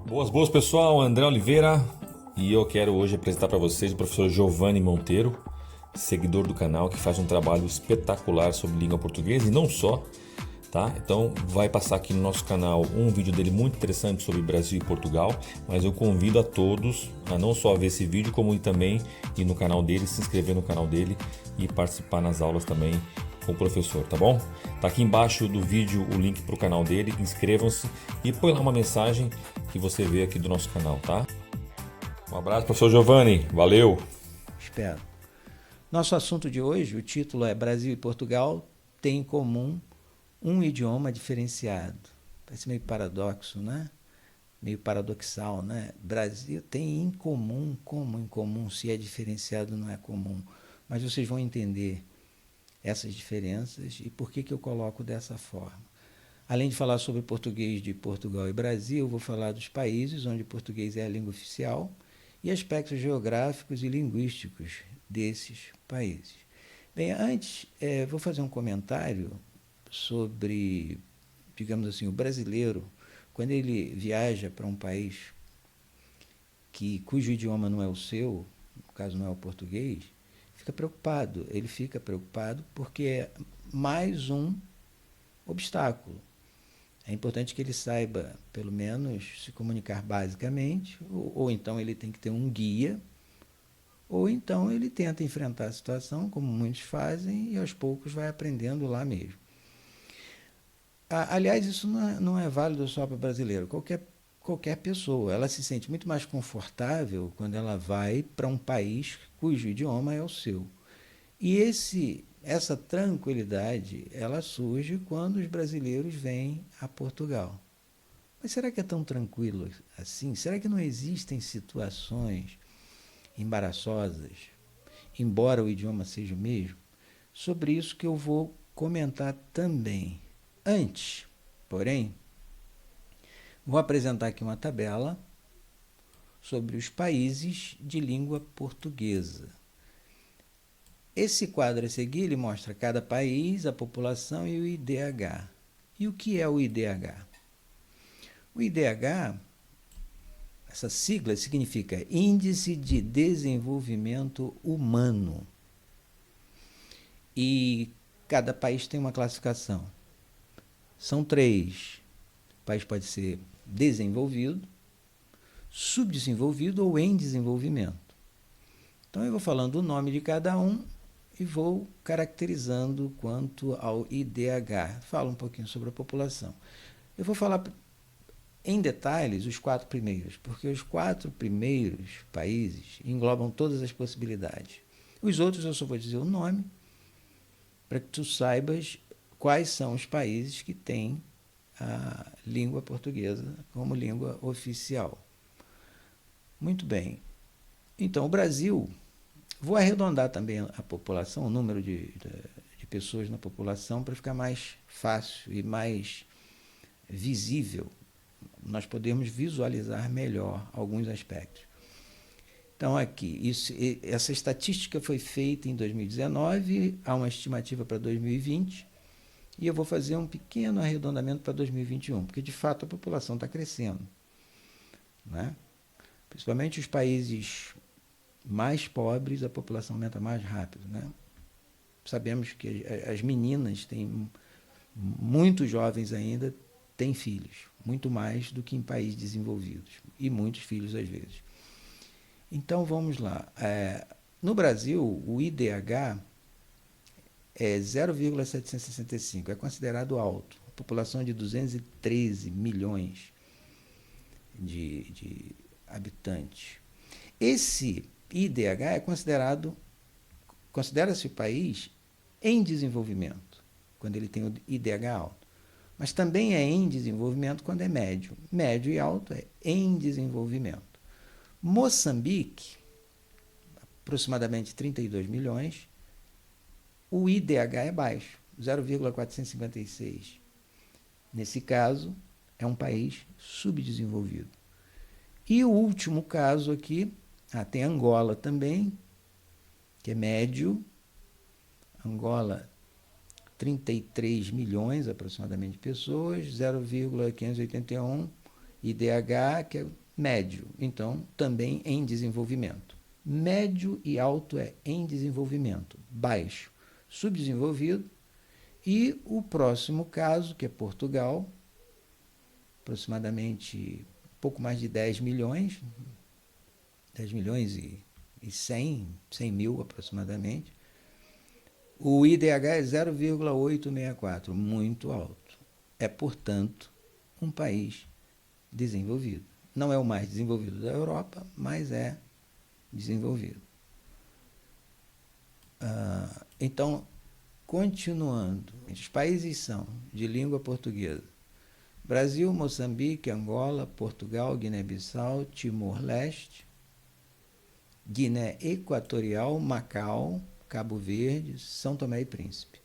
Boas pessoal, André Oliveira e eu quero hoje apresentar para vocês o professor Giovanni Monteiro, seguidor do canal que faz um trabalho espetacular sobre língua portuguesa e não só, tá? Então vai passar aqui no nosso canal um vídeo dele muito interessante sobre Brasil e Portugal, mas eu convido a todos a não só ver esse vídeo como também ir no canal dele, se inscrever no canal dele e participar nas aulas também com o professor, tá bom? Tá aqui embaixo do vídeo o link para o canal dele, inscrevam-se e põe lá uma mensagem que você vê aqui do nosso canal, tá? Um abraço, professor Giovanni, valeu! Espero. Nosso assunto de hoje, o título é Brasil e Portugal têm em comum um idioma diferenciado. Parece meio paradoxo, né? Meio paradoxal, né? Brasil tem em comum, como em comum, se é diferenciado não é comum. Mas vocês vão entender essas diferenças e por que eu coloco dessa forma. Além de falar sobre português de Portugal e Brasil, vou falar dos países onde o português é a língua oficial e aspectos geográficos e linguísticos desses países. Bem, antes, vou fazer um comentário sobre, digamos assim, o brasileiro, quando ele viaja para um país cujo idioma não é o seu, no caso não é o português, fica preocupado. Ele fica preocupado porque é mais um obstáculo. É importante que ele saiba, pelo menos, se comunicar basicamente, ou então ele tem que ter um guia, ou então ele tenta enfrentar a situação, como muitos fazem, e aos poucos vai aprendendo lá mesmo. Aliás, isso não é válido só para brasileiro. Qualquer pessoa, ela se sente muito mais confortável quando ela vai para um país cujo idioma é o seu. E essa tranquilidade, ela surge quando os brasileiros vêm a Portugal. Mas será que é tão tranquilo assim? Será que não existem situações embaraçosas, embora o idioma seja o mesmo? Sobre isso que eu vou comentar também. Antes, porém, vou apresentar aqui uma tabela sobre os países de língua portuguesa. Esse quadro a seguir ele mostra cada país, a população e o IDH. E o que é o IDH? O IDH, essa sigla significa Índice de Desenvolvimento Humano. E cada país tem uma classificação. São três. O país pode ser desenvolvido, subdesenvolvido ou em desenvolvimento. Então eu vou falando o nome de cada um e vou caracterizando quanto ao IDH. Falo um pouquinho sobre a população. Eu vou falar em detalhes os quatro primeiros, porque os quatro primeiros países englobam todas as possibilidades. Os outros eu só vou dizer o nome, para que tu saibas quais são os países que têm a língua portuguesa como língua oficial. Muito bem. Então, o Brasil, vou arredondar também a população, o número de pessoas na população, para ficar mais fácil e mais visível. Nós podemos visualizar melhor alguns aspectos. Então, aqui, essa estatística foi feita em 2019, há uma estimativa para 2020, e eu vou fazer um pequeno arredondamento para 2021, porque de fato a população está crescendo, né? Principalmente os países mais pobres, a população aumenta mais rápido, né? Sabemos que as meninas têm, muito jovens ainda, têm filhos, muito mais do que em países desenvolvidos, e muitos filhos às vezes. Então vamos lá. No Brasil, o IDH é 0,765, é considerado alto. A população de 213 milhões de habitantes. Esse IDH é considera-se o país em desenvolvimento, quando ele tem o IDH alto. Mas também é em desenvolvimento quando é médio. Médio e alto é em desenvolvimento. Moçambique, aproximadamente 32 milhões, o IDH é baixo, 0,456. Nesse caso, é um país subdesenvolvido. E o último caso aqui, tem Angola também, que é médio. Angola, 33 milhões aproximadamente de pessoas, 0,581, IDH, que é médio, então também em desenvolvimento. Médio e alto é em desenvolvimento, baixo, subdesenvolvido. E o próximo caso, que é Portugal, aproximadamente pouco mais de 10 milhões, 10 milhões e 100 mil aproximadamente. O IDH é 0,864, muito alto. É, portanto, um país desenvolvido. Não é o mais desenvolvido da Europa, mas é desenvolvido. Então, continuando, os países são de língua portuguesa: Brasil, Moçambique, Angola, Portugal, Guiné-Bissau, Timor-Leste, Guiné Equatorial, Macau, Cabo Verde, São Tomé e Príncipe.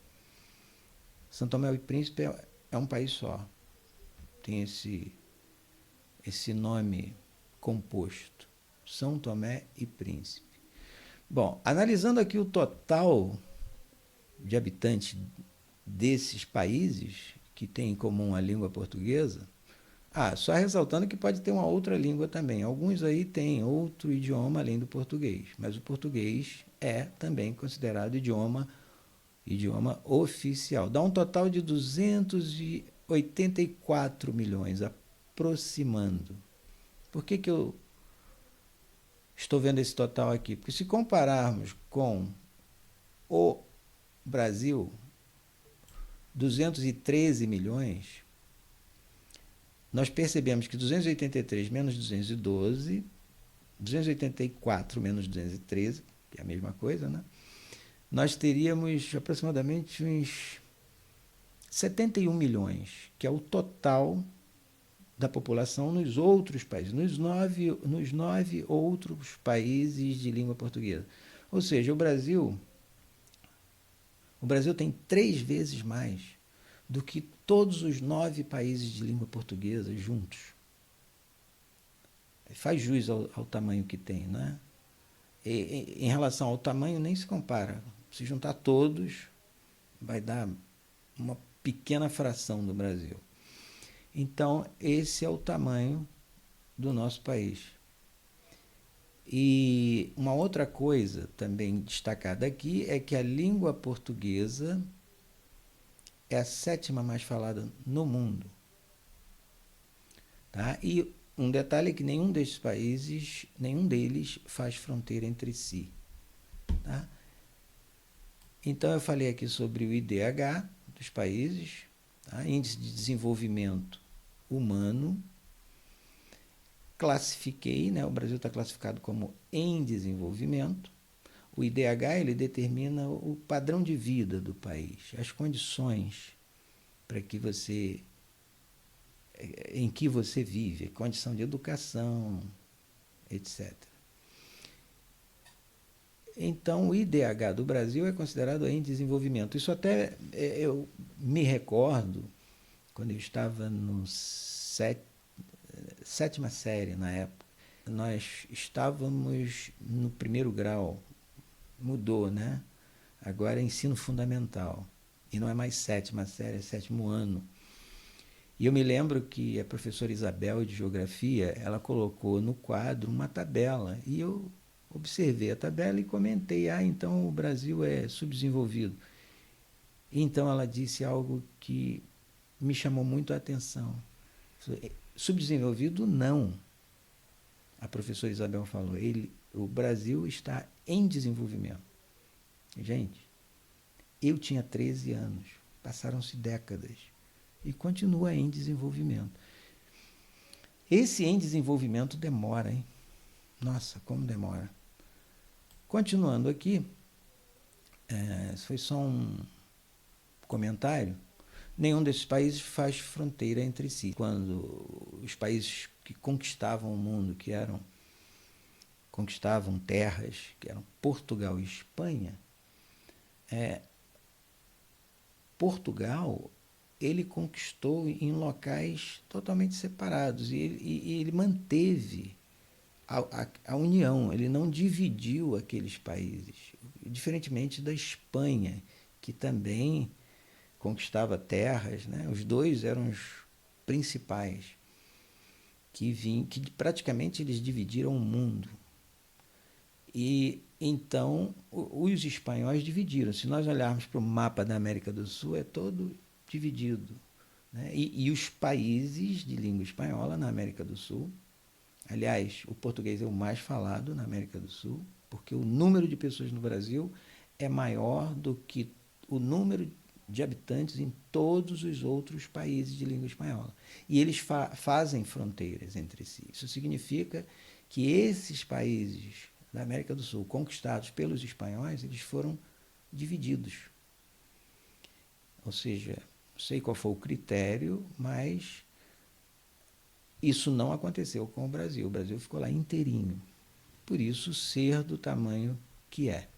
São Tomé e Príncipe é um país só. Tem esse nome composto, São Tomé e Príncipe. Bom, analisando aqui o total de habitantes desses países que têm em comum a língua portuguesa, só ressaltando que pode ter uma outra língua também. Alguns aí têm outro idioma além do português, mas o português é também considerado idioma oficial. Dá um total de 284 milhões, aproximando. Por que eu estou vendo esse total aqui? Porque se compararmos com o Brasil, 213 milhões, nós percebemos que 283 menos 212, 284 menos 213, que é a mesma coisa, né? Nós teríamos aproximadamente uns 71 milhões, que é o total da população nos outros países, nos nove outros países de língua portuguesa. Ou seja, o Brasil tem 3 vezes mais do que todos os 9 países de língua portuguesa juntos. Faz jus ao tamanho que tem, né? Em relação ao tamanho, nem se compara. Se juntar todos, vai dar uma pequena fração do Brasil. Então, esse é o tamanho do nosso país. E uma outra coisa também destacada aqui é que a língua portuguesa é a 7ª mais falada no mundo. Tá? E um detalhe é que nenhum desses países, nenhum deles faz fronteira entre si. Tá? Então, eu falei aqui sobre o IDH dos países, tá? Índice de Desenvolvimento Humano. Classifiquei, né? O Brasil está classificado como em desenvolvimento. O IDH ele determina o padrão de vida do país, as condições para que em que você vive, condição de educação, etc. Então, o IDH do Brasil é considerado em desenvolvimento. Isso até eu me recordo quando eu estava no 7ª série na época. Nós estávamos no 1º grau, mudou, né? Agora é ensino fundamental. E não é mais 7ª série, é 7º ano. E eu me lembro que a professora Isabel de Geografia, ela colocou no quadro uma tabela. E eu observei a tabela e comentei, então o Brasil é subdesenvolvido. Então ela disse algo que me chamou muito a atenção. Subdesenvolvido, não. A professora Isabel falou, o Brasil está em desenvolvimento. Gente, eu tinha 13 anos, passaram-se décadas, e continua em desenvolvimento. Esse em desenvolvimento demora, hein? Nossa, como demora. Continuando aqui, foi só um comentário. Nenhum desses países faz fronteira entre si. Quando os países que conquistavam o mundo, conquistavam terras, que eram Portugal e Espanha, Portugal ele conquistou em locais totalmente separados e ele manteve a união, ele não dividiu aqueles países, diferentemente da Espanha, que também conquistava terras, né? Os dois eram os principais. que praticamente eles dividiram o mundo. E então os espanhóis dividiram. Se nós olharmos para o mapa da América do Sul, é todo dividido, né? E os países de língua espanhola na América do Sul, aliás, o português é o mais falado na América do Sul, porque o número de pessoas no Brasil é maior do que o número de habitantes em todos os outros países de língua espanhola. E eles fazem fronteiras entre si. Isso significa que esses países da América do Sul, conquistados pelos espanhóis, eles foram divididos. Ou seja, não sei qual foi o critério, mas isso não aconteceu com o Brasil. O Brasil ficou lá inteirinho. Por isso, ser do tamanho que é.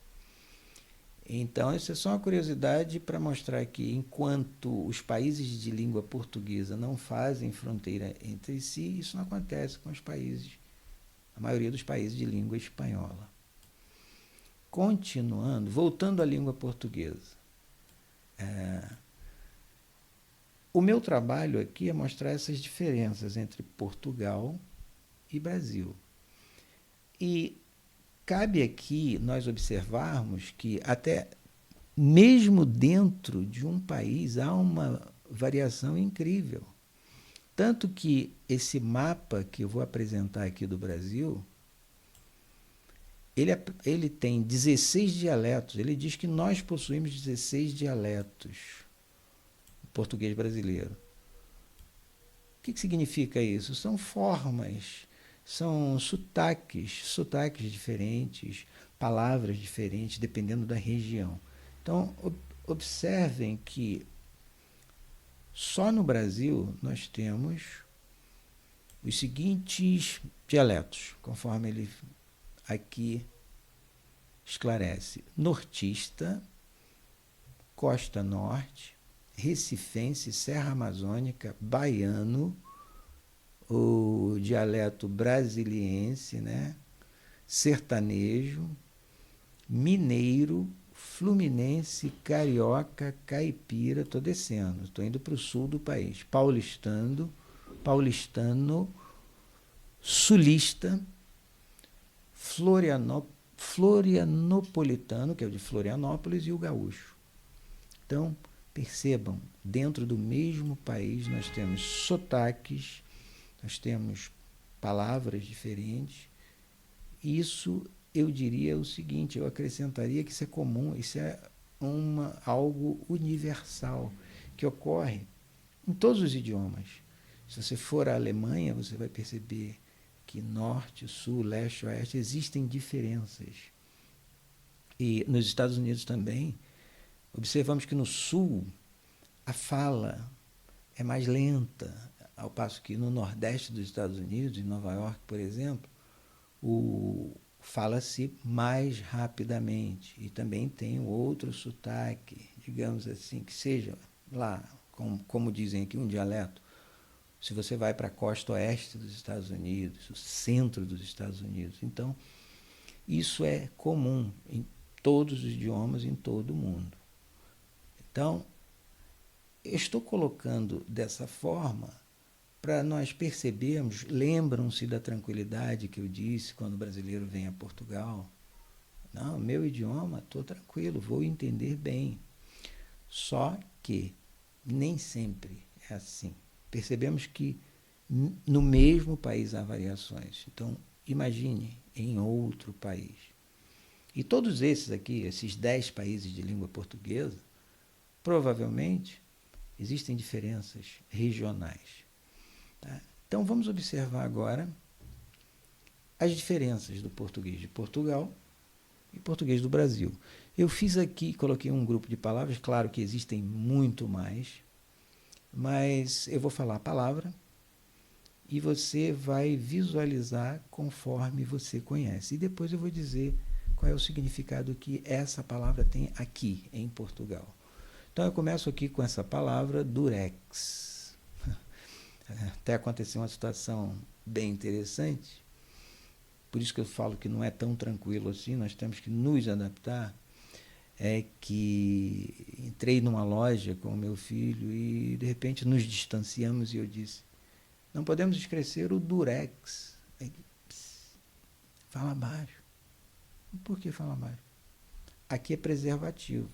Então, isso é só uma curiosidade para mostrar que, enquanto os países de língua portuguesa não fazem fronteira entre si, isso não acontece com os países, a maioria dos países de língua espanhola. Continuando, voltando à língua portuguesa. O meu trabalho aqui é mostrar essas diferenças entre Portugal e Brasil. E cabe aqui nós observarmos que até mesmo dentro de um país há uma variação incrível. Tanto que esse mapa que eu vou apresentar aqui do Brasil, ele tem 16 dialetos. Ele diz que nós possuímos 16 dialetos no português brasileiro. O que significa isso? São formas, são sotaques diferentes, palavras diferentes, dependendo da região. Então, observem que só no Brasil nós temos os seguintes dialetos, conforme ele aqui esclarece: nortista, costa norte, recifense, serra amazônica, baiano, o dialeto brasiliense, né? Sertanejo, mineiro, fluminense, carioca, caipira. Estou descendo, estou indo para o sul do país. Paulistano, sulista, florianopolitano, que é o de Florianópolis, e o gaúcho. Então, percebam, dentro do mesmo país nós temos sotaques, nós temos palavras diferentes. Isso, eu diria o seguinte, eu acrescentaria que isso é comum, isso é algo universal, que ocorre em todos os idiomas. Se você for à Alemanha, você vai perceber que norte, sul, leste, oeste existem diferenças. E nos Estados Unidos também, observamos que no sul a fala é mais lenta, ao passo que no nordeste dos Estados Unidos, em Nova York, por exemplo, fala-se mais rapidamente. E também tem outro sotaque, digamos assim, que seja lá, como dizem aqui, um dialeto. Se você vai para a costa oeste dos Estados Unidos, o centro dos Estados Unidos. Então, isso é comum em todos os idiomas, em todo o mundo. Então, eu estou colocando dessa forma para nós percebermos, lembram-se da tranquilidade que eu disse quando o brasileiro vem a Portugal? Não, meu idioma, estou tranquilo, vou entender bem. Só que nem sempre é assim. Percebemos que no mesmo país há variações. Então, imagine em outro país. E todos esses aqui, esses 10 países de língua portuguesa, provavelmente existem diferenças regionais. Tá? Então, vamos observar agora as diferenças do português de Portugal e português do Brasil. Eu fiz aqui, coloquei um grupo de palavras, claro que existem muito mais, mas eu vou falar a palavra e você vai visualizar conforme você conhece. E depois eu vou dizer qual é o significado que essa palavra tem aqui em Portugal. Então eu começo aqui com essa palavra, durex. Até aconteceu uma situação bem interessante, por isso que eu falo que não é tão tranquilo assim, nós temos que nos adaptar. É que entrei numa loja com o meu filho e de repente nos distanciamos e eu disse: Não podemos esquecer o durex. Fala baixo. Por que fala baixo? Aqui é preservativo.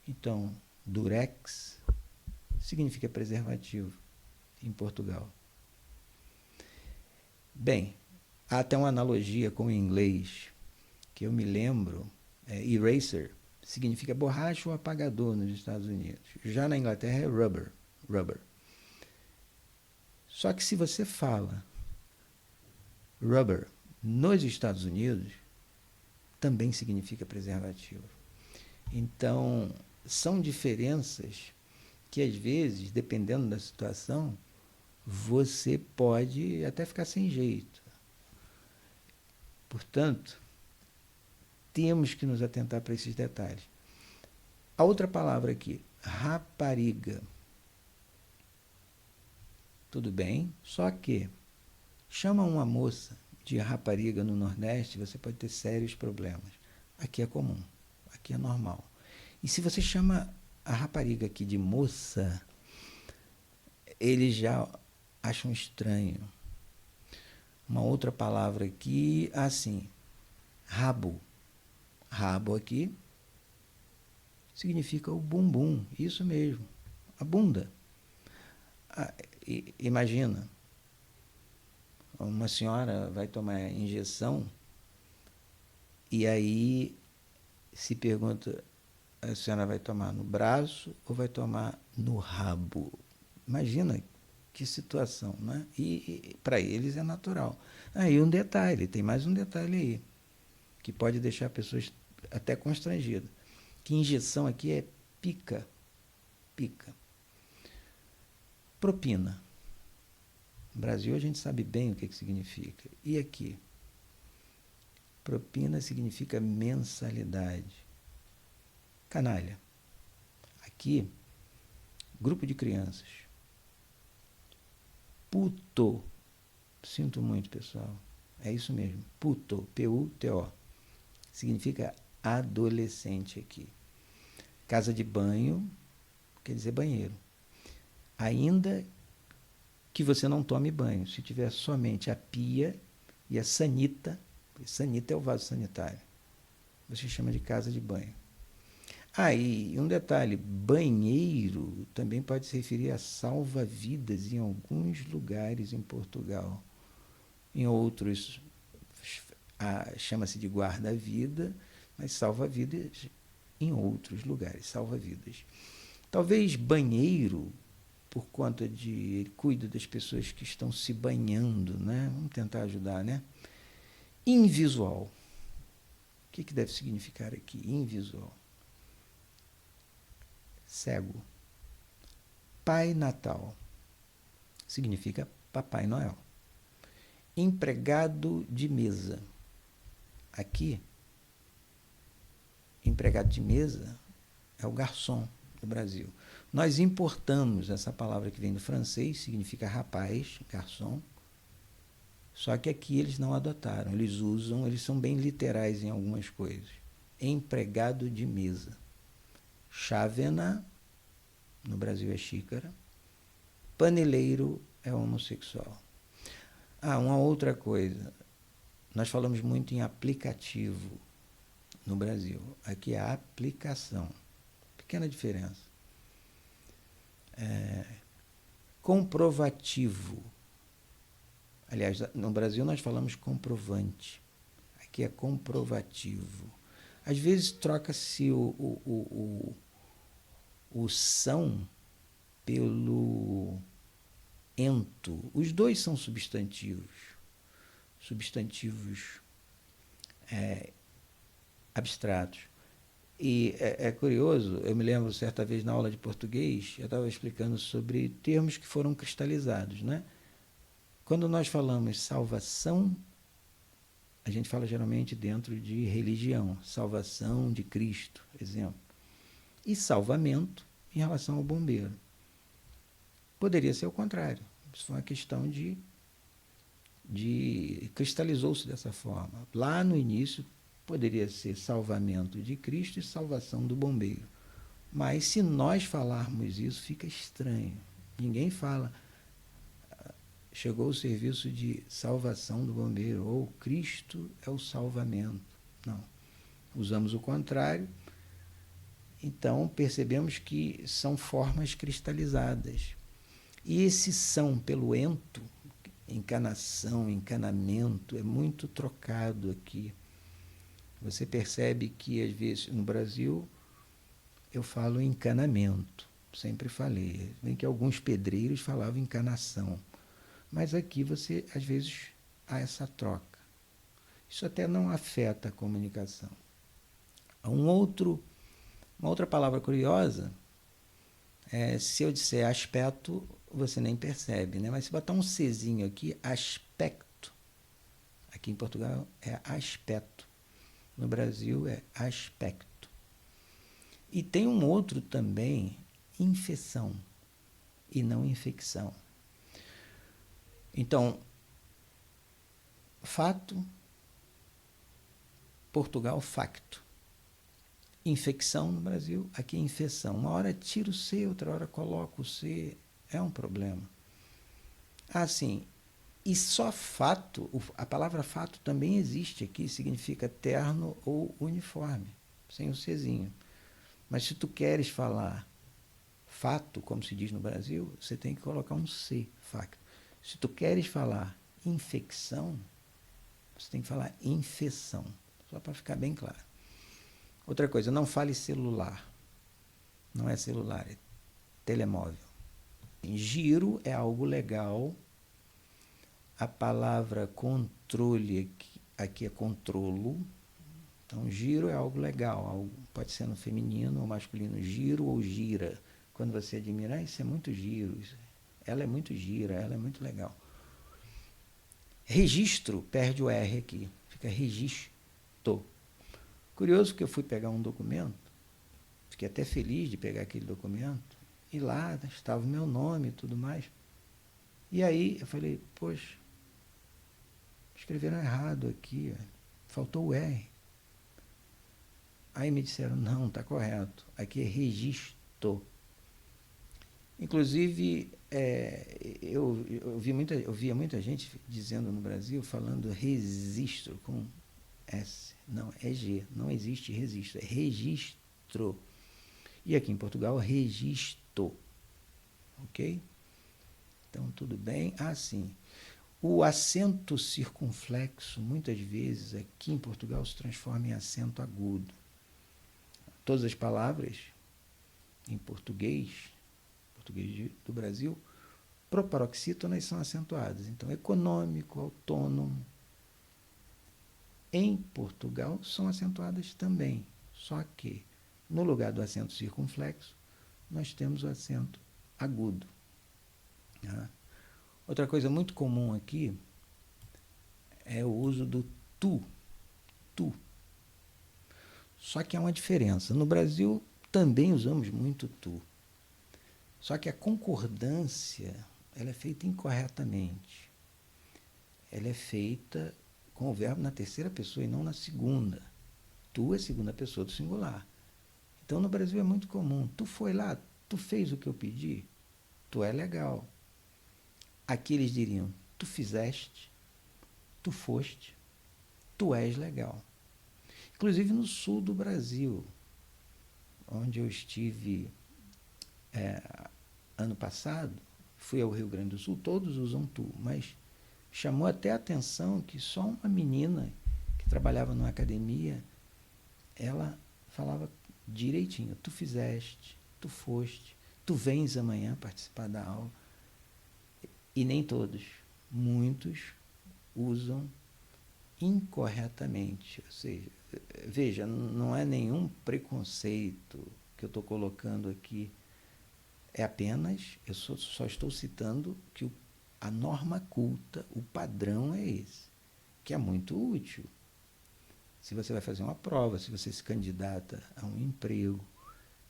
Então, durex significa preservativo em Portugal. Bem, há até uma analogia com o inglês que eu me lembro. Eraser significa borracha ou apagador nos Estados Unidos. Já na Inglaterra é rubber. Só que se você fala rubber nos Estados Unidos, também significa preservativo. Então, são diferenças que, às vezes, dependendo da situação, você pode até ficar sem jeito. Portanto, temos que nos atentar para esses detalhes. A outra palavra aqui, rapariga. Tudo bem, só que chama uma moça de rapariga no Nordeste, você pode ter sérios problemas. Aqui é comum, aqui é normal. E se você chama a rapariga aqui de moça, eles já acham estranho. Uma outra palavra aqui, assim, rabo. Rabo aqui significa o bumbum, isso mesmo, a bunda. Imagina, uma senhora vai tomar injeção e aí se pergunta, a senhora vai tomar no braço ou vai tomar no rabo? Imagina que situação, né? E para eles é natural. Aí um detalhe, tem mais um detalhe aí, que pode deixar pessoas até constrangidas. Que injeção aqui é pica. Propina. No Brasil a gente sabe bem o que significa. E aqui? Propina significa mensalidade. Canalha. Aqui, grupo de crianças. Puto. Sinto muito, pessoal. É isso mesmo. Puto. P-U-T-O. Significa adolescente aqui. Casa de banho quer dizer banheiro. Ainda que você não tome banho, se tiver somente a pia e a sanita, sanita é o vaso sanitário, você chama de casa de banho. E um detalhe, banheiro também pode se referir a salva-vidas em alguns lugares em Portugal. Em outros, chama-se de guarda-vida, mas salva-vidas em outros lugares, salva-vidas. Talvez banheiro, por conta de ele cuida das pessoas que estão se banhando, né? Vamos tentar ajudar, né? Invisual. O que deve significar aqui? Invisual. Cego. Pai Natal. Significa Papai Noel. Empregado de mesa. Aqui, empregado de mesa é o garçom do Brasil. Nós importamos essa palavra que vem do francês, significa rapaz, garçom, só que aqui eles não adotaram, eles são bem literais em algumas coisas. Empregado de mesa. Chávena, no Brasil é xícara. Paneleiro é homossexual. Uma outra coisa, nós falamos muito em aplicativo no Brasil. Aqui é a aplicação. Pequena diferença. Comprovativo. Aliás, no Brasil nós falamos comprovante. Aqui é comprovativo. Às vezes troca-se o são pelo ento. Os dois são substantivos. Substantivos abstratos. E é curioso, eu me lembro certa vez na aula de português, eu estava explicando sobre termos que foram cristalizados, né? Quando nós falamos salvação, a gente fala geralmente dentro de religião, salvação de Cristo, exemplo. E salvamento em relação ao bombeiro. Poderia ser o contrário. Isso foi uma questão de cristalizou-se dessa forma. Lá no início, poderia ser salvamento de Cristo e salvação do bombeiro. Mas se nós falarmos isso, fica estranho. Ninguém fala chegou o serviço de salvação do bombeiro, ou Cristo é o salvamento. Não. Usamos o contrário. Então, percebemos que são formas cristalizadas. E esse são pelo ento, encanação, encanamento, é muito trocado aqui. Você percebe que, às vezes, no Brasil, eu falo encanamento, sempre falei. Bem que alguns pedreiros falavam encanação. Mas aqui você, às vezes, há essa troca. Isso até não afeta a comunicação. Uma outra palavra curiosa, se eu disser aspecto, você nem percebe, né? Mas se botar um Czinho aqui, aspecto. Aqui em Portugal é aspecto. No Brasil é aspecto. E tem um outro também, infecção, e não infecção. Então, fato, Portugal, facto. Infecção no Brasil, aqui é infecção. Uma hora tira o C, outra hora coloca o C. É um problema. Assim, e só fato, a palavra fato também existe aqui, significa terno ou uniforme, sem o Czinho. Mas se tu queres falar fato, como se diz no Brasil, você tem que colocar um C, facto. Se tu queres falar infecção, você tem que falar infecção, só para ficar bem claro. Outra coisa, não fale celular. Não é celular, é telemóvel. Giro é algo legal. A palavra controle aqui é controlo. Então, giro é algo legal. Pode ser no feminino ou masculino. Giro ou gira. Quando você admira, isso é muito giro. Ela é muito gira, ela é muito legal. Registro, perde o R aqui. Fica registro. Curioso que eu fui pegar um documento, fiquei até feliz de pegar aquele documento, e lá estava o meu nome e tudo mais. E aí eu falei, poxa, escreveram errado aqui, faltou o R. Aí me disseram, não, está correto, aqui é registro. Inclusive, eu via muita gente dizendo no Brasil, falando registro com S. Não, é G. Não existe registro. É registro. E aqui em Portugal, registro. Ok? Então, tudo bem. Sim. O acento circunflexo, muitas vezes, aqui em Portugal, se transforma em acento agudo. Todas as palavras em português do Brasil, proparoxítonas são acentuadas. Então, econômico, autônomo, em Portugal são acentuadas também, só que no lugar do acento circunflexo, nós temos o acento agudo. Outra coisa muito comum aqui é o uso do tu. Só que há uma diferença. No Brasil também usamos muito tu. Só que a concordância ela é feita incorretamente. Ela é feita com o verbo na terceira pessoa e não na segunda. Tu é segunda pessoa do singular. Então, no Brasil é muito comum. Tu foi lá, tu fez o que eu pedi, tu é legal. Aqui eles diriam, tu fizeste, tu foste, tu és legal. Inclusive no sul do Brasil, onde eu estive ano passado, fui ao Rio Grande do Sul, todos usam tu, mas chamou até a atenção que só uma menina que trabalhava numa academia, ela falava direitinho, tu fizeste, tu foste, tu vens amanhã participar da aula. E nem todos, muitos usam incorretamente. Ou seja, veja, não é nenhum preconceito que eu estou colocando aqui, é apenas, eu só estou citando que a norma culta, o padrão é esse, que é muito útil. Se você vai fazer uma prova, se você se candidata a um emprego,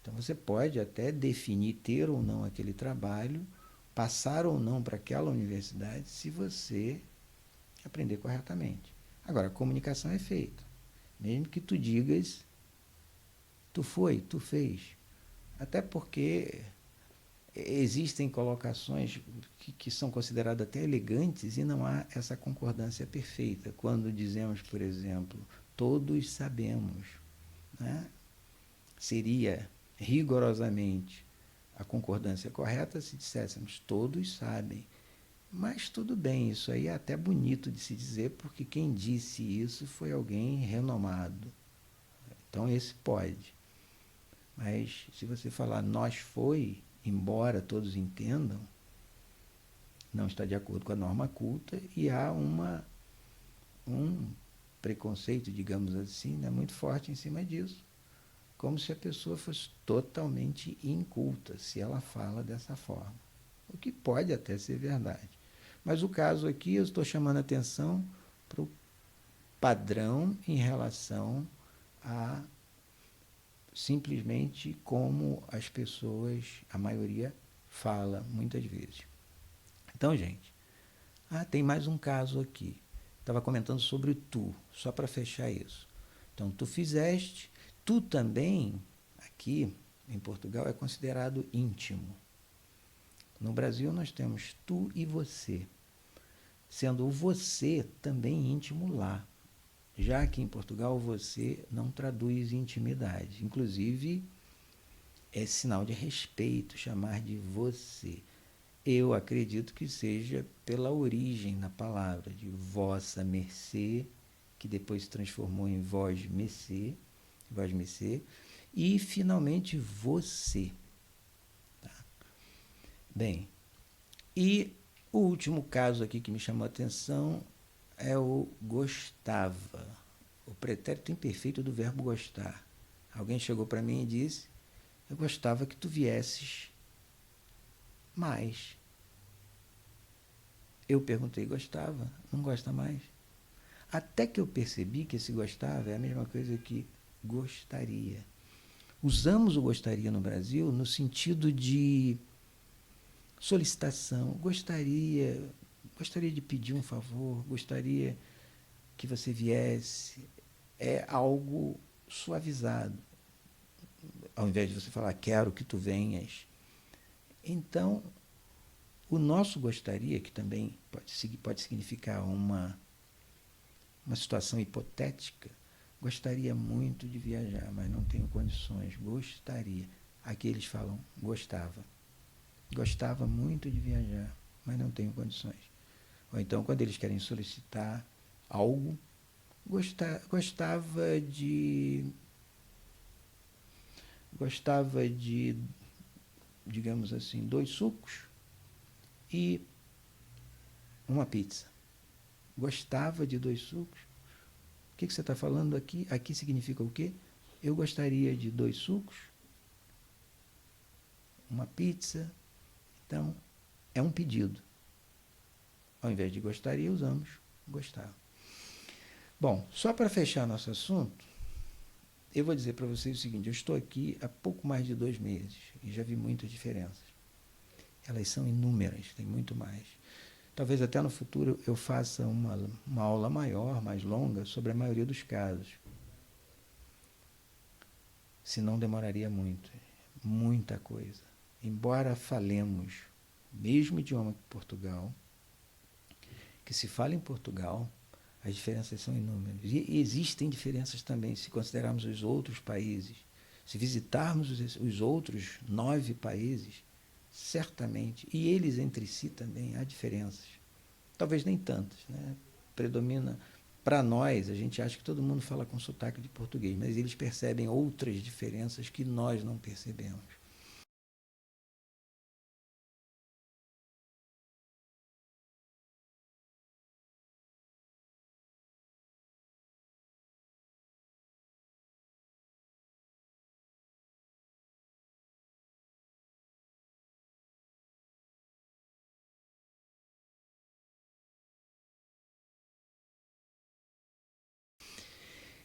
então você pode até definir ter ou não aquele trabalho, passar ou não para aquela universidade, se você aprender corretamente. Agora, a comunicação é feita. Mesmo que tu digas, tu foi, tu fez. Até porque existem colocações que são consideradas até elegantes e não há essa concordância perfeita. Quando dizemos, por exemplo, todos sabemos, né? Seria rigorosamente a concordância correta se disséssemos todos sabem. Mas tudo bem, isso aí é até bonito de se dizer, porque quem disse isso foi alguém renomado. Então esse pode. Mas se você falar nós foi, embora todos entendam, não está de acordo com a norma culta e há um preconceito, digamos assim, né, muito forte em cima disso, como se a pessoa fosse totalmente inculta, se ela fala dessa forma. O que pode até ser verdade. Mas o caso aqui, eu estou chamando a atenção para o padrão em relação a simplesmente como as pessoas, a maioria, fala muitas vezes. Então, gente, tem mais um caso aqui. Estava comentando sobre o tu, só para fechar isso. Então, tu fizeste, tu também, aqui em Portugal, é considerado íntimo. No Brasil, nós temos tu e você, sendo o você também íntimo lá. Já aqui em Portugal, você não traduz intimidade. Inclusive, é sinal de respeito chamar de você. Eu acredito que seja pela origem da palavra, de vossa mercê, que depois se transformou em vós mercê, e finalmente você. Tá? Bem, e o último caso aqui que me chamou a atenção é o gostava, o pretérito imperfeito do verbo gostar. Alguém chegou para mim e disse, eu gostava que tu viesses mais. Eu perguntei, gostava? Não gosta mais? Até que eu percebi que esse gostava é a mesma coisa que gostaria. Usamos o gostaria no Brasil no sentido de solicitação. Gostaria de pedir um favor, gostaria que você viesse. É algo suavizado. Ao invés de você falar, quero que tu venhas. Então, o nosso gostaria, que também pode significar uma situação hipotética, gostaria muito de viajar, mas não tenho condições, gostaria. Aqui eles falam, gostava muito de viajar, mas não tenho condições. Ou então, quando eles querem solicitar algo, gostava de, digamos assim, 2 sucos e uma pizza. Gostava de 2 sucos. O que você está falando aqui? Aqui significa o quê? Eu gostaria de 2 sucos, uma pizza. Então, é um pedido. Ao invés de gostaria, usamos gostava. Bom, só para fechar nosso assunto, eu vou dizer para vocês o seguinte, eu estou aqui há pouco mais de 2 meses e já vi muitas diferenças. Elas são inúmeras, tem muito mais. Talvez até no futuro eu faça uma aula maior, mais longa, sobre a maioria dos casos. Senão demoraria muito, muita coisa. Embora falemos o mesmo idioma que Portugal, que se fala em Portugal, as diferenças são inúmeras. E existem diferenças também, se considerarmos os outros países. Se visitarmos os outros 9 países, certamente, e eles entre si também, há diferenças. Talvez nem tantas, né? Predomina, para nós, a gente acha que todo mundo fala com sotaque de português, mas eles percebem outras diferenças que nós não percebemos.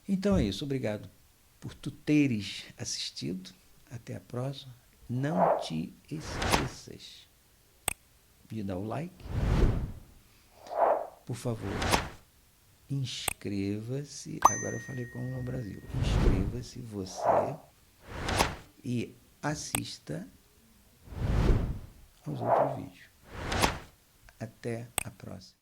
Então é isso, obrigado por tu teres assistido. Até a próxima. Não te esqueças de dar o like. Por favor, inscreva-se. Agora eu falei como no Brasil. Inscreva-se você e assista aos outros vídeos. Até a próxima.